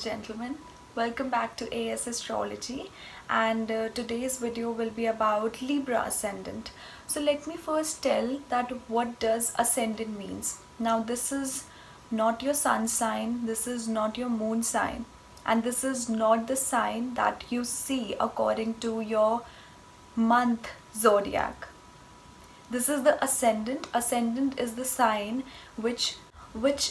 gentlemen, welcome back to AS Astrology, and today's video will be about Libra Ascendant. So let me first tell that what does Ascendant means. Now this is not your sun sign, this is not your moon sign, and this is not the sign that you see according to your month zodiac. This is the ascendant. Ascendant is the sign which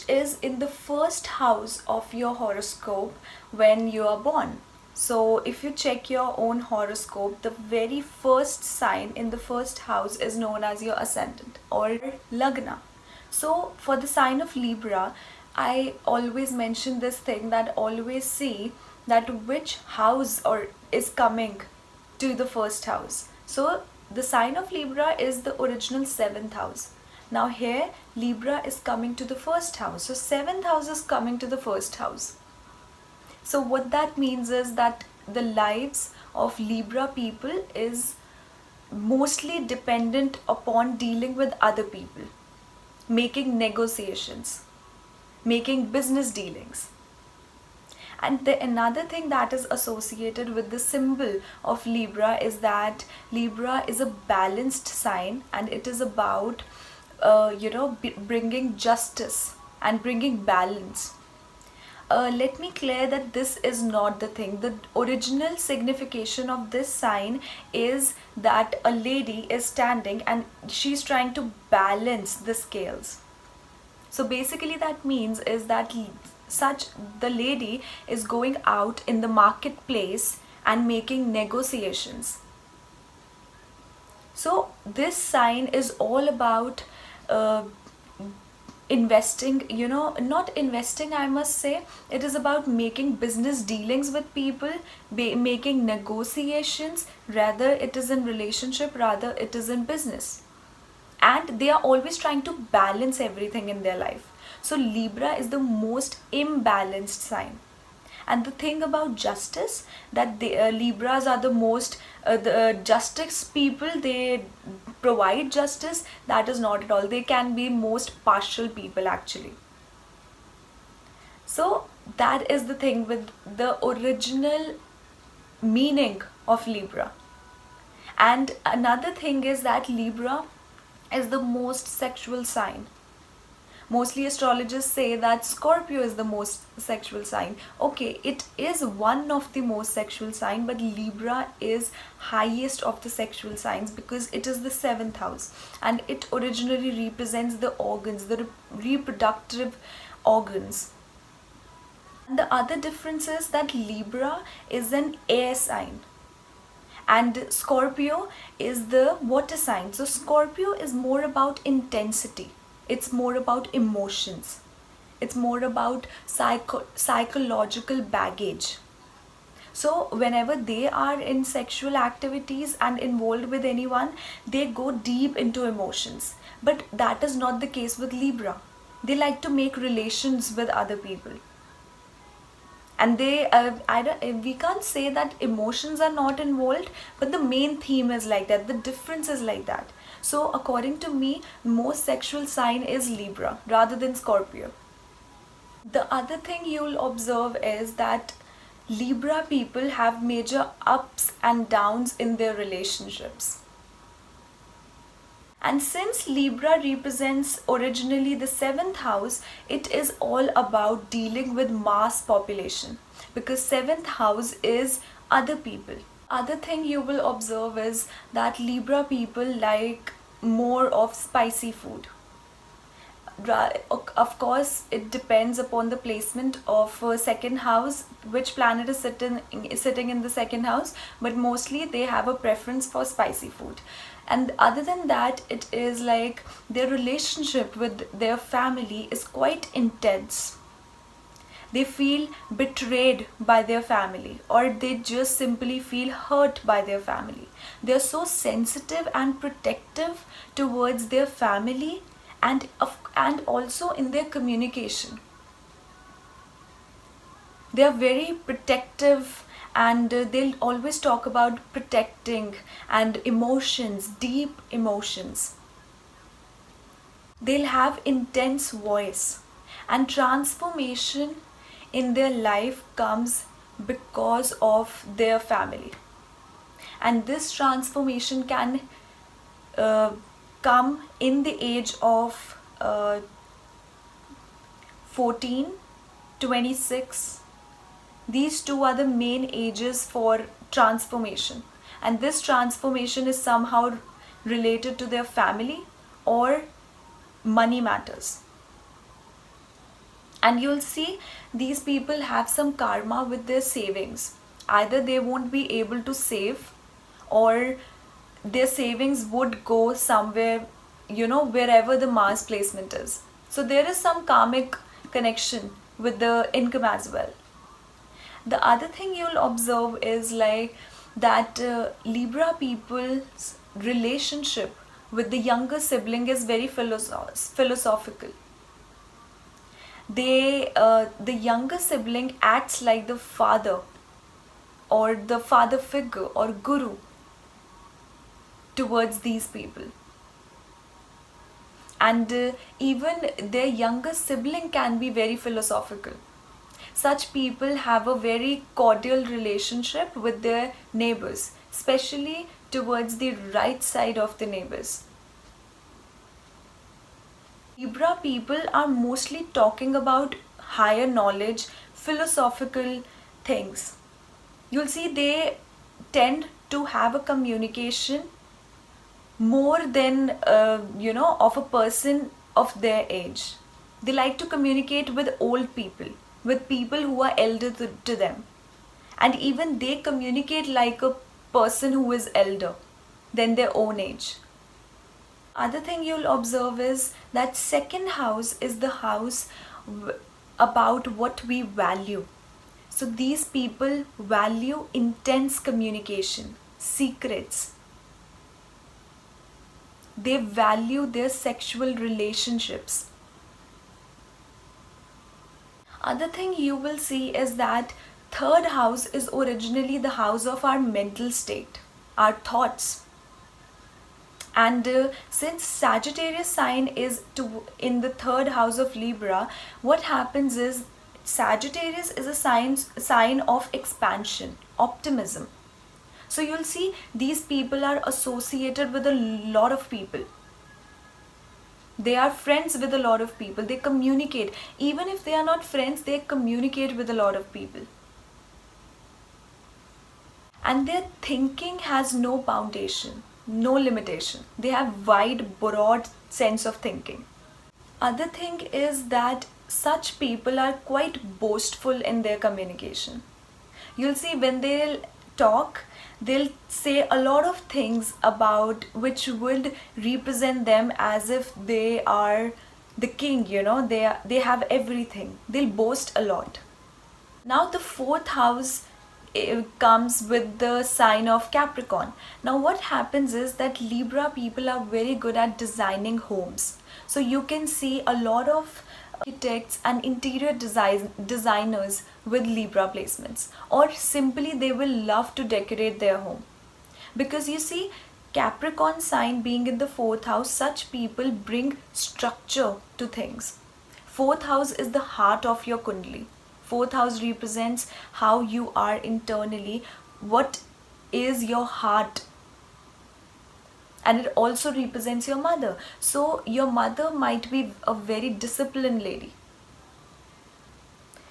is in the first house of your horoscope when you are born. So if you check your own horoscope, the very first sign in the first house is known as your ascendant or lagna. So for the sign of Libra, I always mention this thing that always see that which house or is coming to the first house. So the sign of Libra is the original 7th house. Now here Libra is coming to the first house. So 7th house is coming to the first house. So what that means is that the lives of Libra people is mostly dependent upon dealing with other people, making negotiations, making business dealings. And another thing that is associated with the symbol of Libra is that Libra is a balanced sign, and it is about bringing justice and bringing balance. Let me clear that this is not the thing. The original signification of this sign is that a lady is standing and she's trying to balance the scales. So basically that means is that the lady is going out in the marketplace and making negotiations. So this sign is all about investing, not investing, I must say. It is about making business dealings with people, making negotiations. Rather it is in relationship, rather it is in business, and they are always trying to balance everything in their life. So Libra is the most imbalanced sign. And the thing about justice, that the Libras are the most justice people. They provide justice. That is not at all. They can be most partial people actually. So that is the thing with the original meaning of Libra. And another thing is that Libra is the most sexual sign. Mostly astrologers say that Scorpio is the most sexual sign. Okay, it is one of the most sexual sign, but Libra is highest of the sexual signs because it is the 7th house, and it originally represents the organs, the reproductive organs. And the other difference is that Libra is an air sign and Scorpio is the water sign. So Scorpio is more about intensity. It's more about emotions. It's more about psychological baggage. So whenever they are in sexual activities and involved with anyone, they go deep into emotions. But that is not the case with Libra. They like to make relations with other people. And we can't say that emotions are not involved, but the main theme is like that. The difference is like that. So according to me, most sexual sign is Libra rather than Scorpio. The other thing you'll observe is that Libra people have major ups and downs in their relationships. And since Libra represents originally the 7th house, it is all about dealing with mass population, because 7th house is other people. Other thing you will observe is that Libra people like more of spicy food. Of course, it depends upon the placement of second house, which planet is sitting in the second house, but mostly they have a preference for spicy food. And other than that, it is like their relationship with their family is quite intense. They feel betrayed by their family, or they just simply feel hurt by their family. They are so sensitive and protective towards their family, and also in their communication. They are very protective, and they'll always talk about protecting and emotions, deep emotions. They'll have intense voice, and transformation in their life comes because of their family, and this transformation can uh, come in the age of 14, 26. These two are the main ages for transformation, and this transformation is somehow related to their family or money matters. And you'll see these people have some karma with their savings. Either they won't be able to save, or their savings would go somewhere, wherever the Mars placement is. So there is some karmic connection with the income as well. The other thing you'll observe is like that Libra people's relationship with the younger sibling is very philosophical. The younger sibling acts like the father, or the father figure or guru towards these people. And even their younger sibling can be very philosophical. Such people have a very cordial relationship with their neighbors, especially towards the right side of the neighbors. Libra people are mostly talking about higher knowledge, philosophical things. You'll see they tend to have a communication more than of a person of their age. They like to communicate with old people, with people who are elder to them, and even they communicate like a person who is elder than their own age. Other thing you'll observe is that second house is the house about what we value. So these people value intense communication, secrets. They value their sexual relationships. Other thing you will see is that third house is originally the house of our mental state, our thoughts. And since Sagittarius sign is in the third house of Libra, what happens is Sagittarius is a sign of expansion, optimism. So you'll see these people are associated with a lot of people. They are friends with a lot of people. They communicate. Even if they are not friends, they communicate with a lot of people. And their thinking has no foundation, no limitation. They have wide, broad sense of thinking. Other thing is that such people are quite boastful in their communication. You'll see when they'll talk, they'll say a lot of things about which would represent them as if they are the king, they have everything. They'll boast a lot. Now the fourth house comes with the sign of Capricorn. Now what happens is that Libra people are very good at designing homes. So you can see a lot of architects and interior designers with Libra placements, or simply they will love to decorate their home. Because you see, Capricorn sign being in the fourth house, such people bring structure to things. Fourth house is the heart of your kundali. Fourth house represents how you are internally, what is your heart. And it also represents your mother. So your mother might be a very disciplined lady.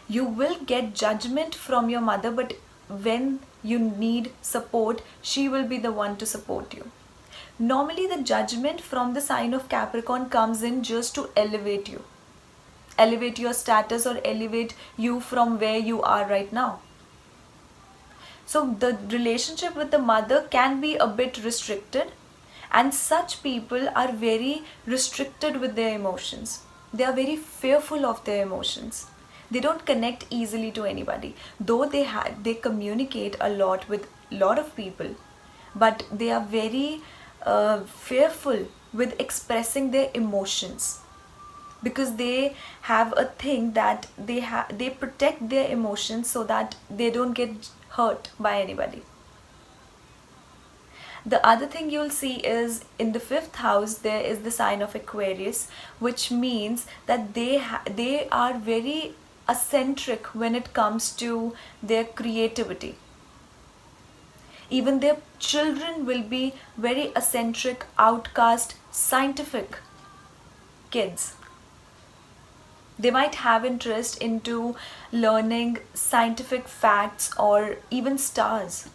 You will get judgment from your mother, but when you need support, she will be the one to support you. Normally the judgment from the sign of Capricorn comes in just to elevate you. Elevate your status or elevate you from where you are right now. So the relationship with the mother can be a bit restricted, and such people are very restricted with their emotions. They are very fearful of their emotions. They don't connect easily to anybody. Though they communicate a lot with a lot of people, but they are very fearful with expressing their emotions. Because they have a thing that they protect their emotions so that they don't get hurt by anybody. The other thing you'll see is in the fifth house there is the sign of Aquarius, which means that they are very eccentric when it comes to their creativity. Even their children will be very eccentric, outcast, scientific kids. They might have interest into learning scientific facts or even stars,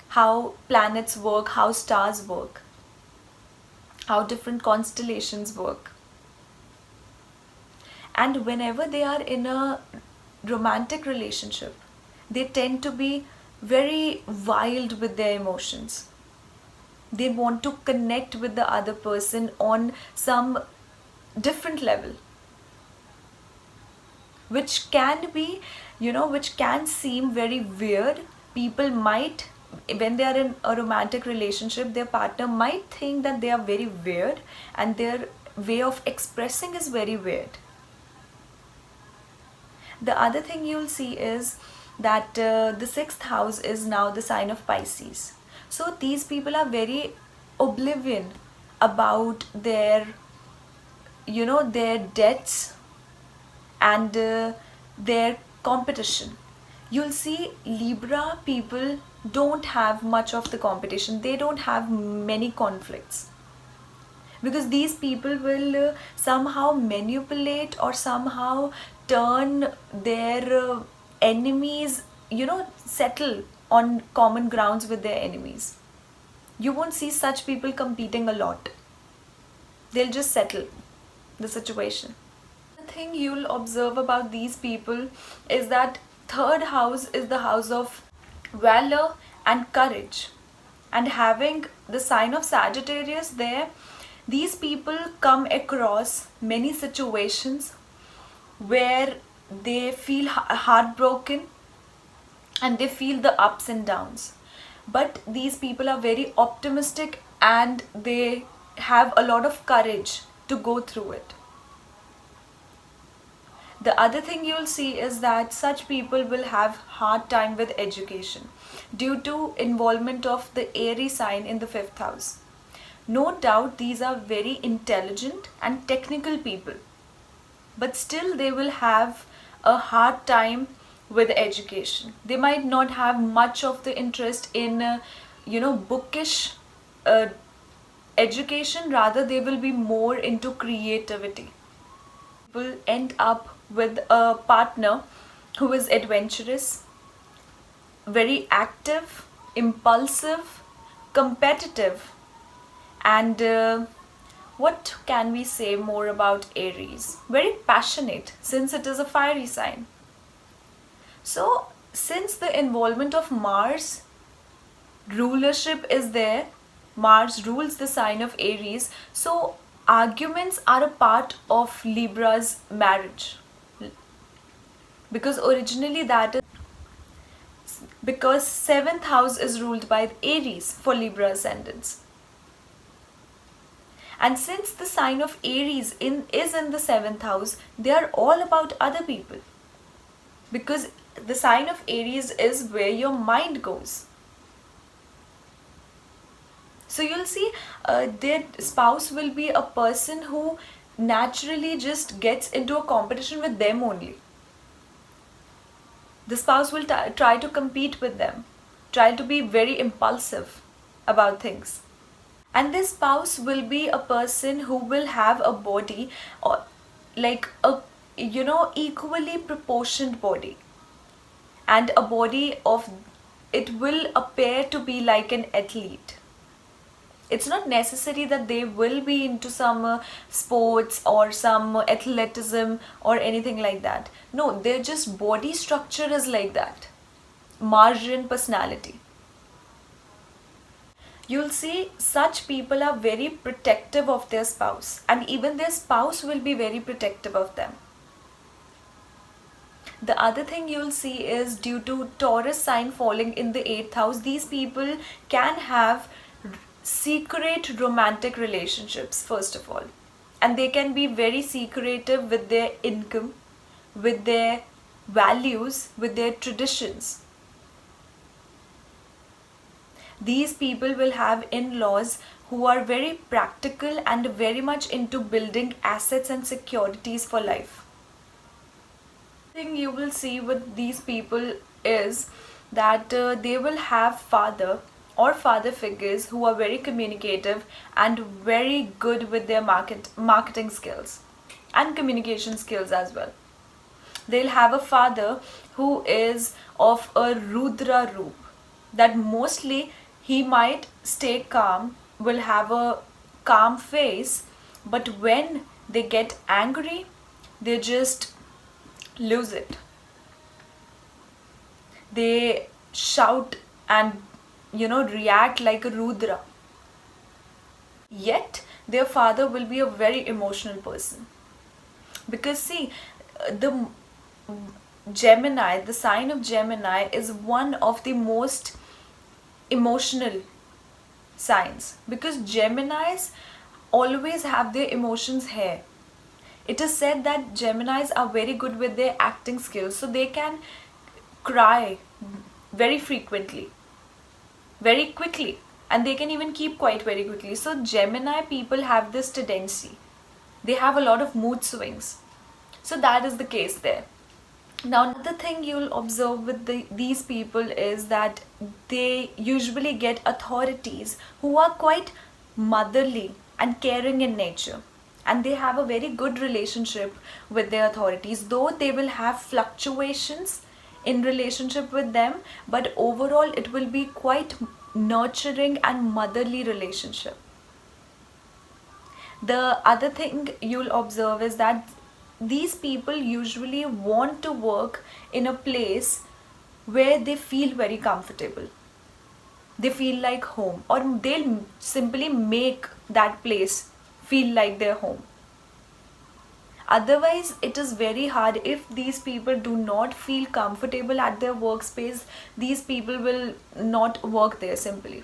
how planets work, how stars work, how different constellations work. And whenever they are in a romantic relationship, they tend to be very wild with their emotions. They want to connect with the other person on some different level, which can be, which can seem very weird. People might, when they are in a romantic relationship, their partner might think that they are very weird and their way of expressing is very weird. The other thing you'll see is that the sixth house is now the sign of Pisces. So these people are very oblivion about their, their debts and their competition. You'll see Libra people don't have much of the competition. They don't have many conflicts, because these people will somehow manipulate or somehow turn their enemies, settle on common grounds with their enemies. You won't see such people competing a lot. They'll just settle the situation. The thing you'll observe about these people is that third house is the house of valor and courage, and having the sign of Sagittarius there, these people come across many situations where they feel heartbroken and they feel the ups and downs. But these people are very optimistic and they have a lot of courage to go through it. The other thing you'll see is that such people will have hard time with education due to involvement of the Aries sign in the fifth house. No doubt these are very intelligent and technical people, but still they will have a hard time with education. They might not have much of the interest in, bookish education. Rather, they will be more into creativity. People end up with a partner who is adventurous, very active, impulsive, competitive, and what can we say more about Aries? Very passionate, since it is a fiery sign. So, since the involvement of Mars, rulership is there, Mars rules the sign of Aries, so arguments are a part of Libra's marriage. Because originally that is because 7th house is ruled by Aries for Libra ascendants. And since the sign of Aries is in the 7th house, they are all about other people. Because the sign of Aries is where your mind goes. So you'll see their spouse will be a person who naturally just gets into a competition with them only. The spouse will try to compete with them, try to be very impulsive about things. And this spouse will be a person who will have a body or like a equally proportioned body, and a body of it will appear to be like an athlete. It's not necessary that they will be into some sports or some athleticism or anything like that. No, their just body structure is like that. Margin personality. You'll see such people are very protective of their spouse, and even their spouse will be very protective of them. The other thing you'll see is due to Taurus sign falling in the 8th house, these people can have secret romantic relationships first of all, and they can be very secretive with their income, with their values, with their traditions. These people will have in-laws who are very practical and very much into building assets and securities for life. Thing you will see with these people is that they will have father or father figures who are very communicative and very good with their marketing skills and communication skills as well. They'll have a father who is of a Rudra roop, that mostly he might stay calm, will have a calm face, but when they get angry, they just lose it. They shout and react like a Rudra. Yet their father will be a very emotional person. Because see, the Gemini, the sign of Gemini is one of the most emotional signs, because Geminis always have their emotions here. It is said that Geminis are very good with their acting skills, so they can cry very frequently, very quickly, and they can even keep quiet very quickly. So Gemini people have this tendency. They have a lot of mood swings. So that is the case there. Now, the thing you'll observe with these people is that they usually get authorities who are quite motherly and caring in nature. And they have a very good relationship with their authorities, though they will have fluctuations in relationship with them, but overall it will be quite nurturing and motherly relationship. The other thing you'll observe is that these people usually want to work in a place where they feel very comfortable. They feel like home, or they'll simply make that place feel like their home. Otherwise, it is very hard. If these people do not feel comfortable at their workspace, these people will not work there simply.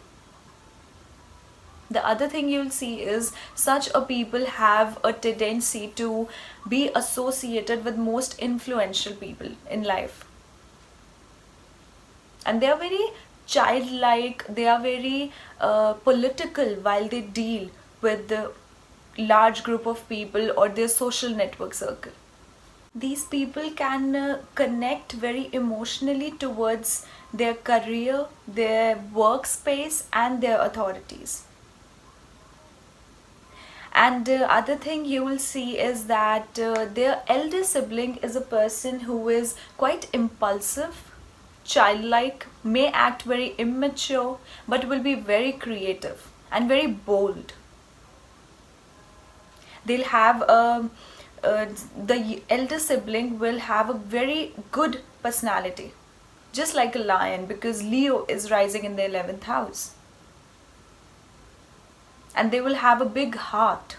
The other thing you'll see is such a people have a tendency to be associated with most influential people in life. And they are very childlike, they are very political while they deal with the large group of people or their social network circle. These people can connect very emotionally towards their career, their workspace, and their authorities. And the other thing you will see is that their elder sibling is a person who is quite impulsive, childlike, may act very immature, but will be very creative and very bold. They'll have the elder sibling will have a very good personality, just like a lion, because Leo is rising in the 11th house. And they will have a big heart,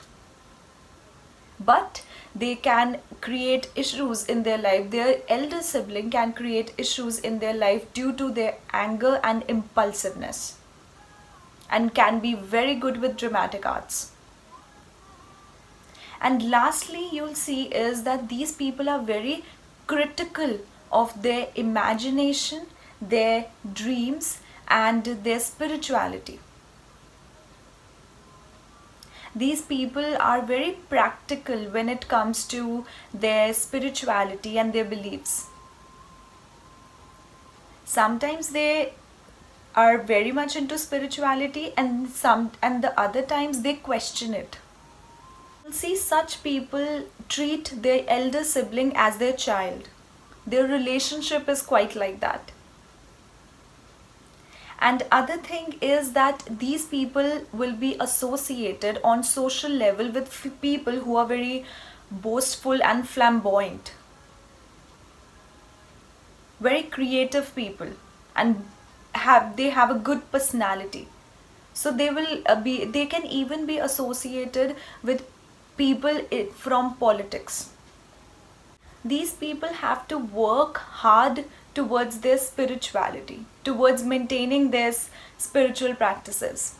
but they can create issues in their life. Their elder sibling can create issues in their life due to their anger and impulsiveness, and can be very good with dramatic arts. And lastly, you'll see is that these people are very critical of their imagination, their dreams, and their spirituality. These people are very practical when it comes to their spirituality and their beliefs. Sometimes they are very much into spirituality, and the other times they question it. You'll see such people treat their elder sibling as their child. Their relationship is quite like that. And other thing is that these people will be associated on social level with people who are very boastful and flamboyant, very creative people, and they have a good personality. So they can even be associated with people from politics. These people have to work hard towards their spirituality, towards maintaining their spiritual practices.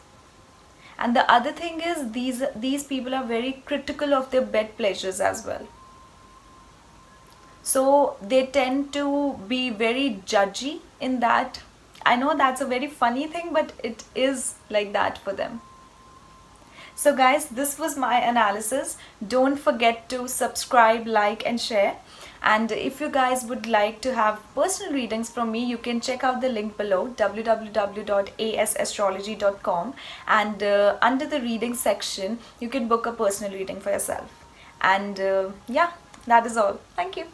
And the other thing is these people are very critical of their bed pleasures as well. So they tend to be very judgy in that. I know that's a very funny thing, but it is like that for them. So guys, this was my analysis. Don't forget to subscribe, like, and share. And if you guys would like to have personal readings from me, you can check out the link below, www.asastrology.com, and under the reading section you can book a personal reading for yourself. And yeah, that is all. Thank you.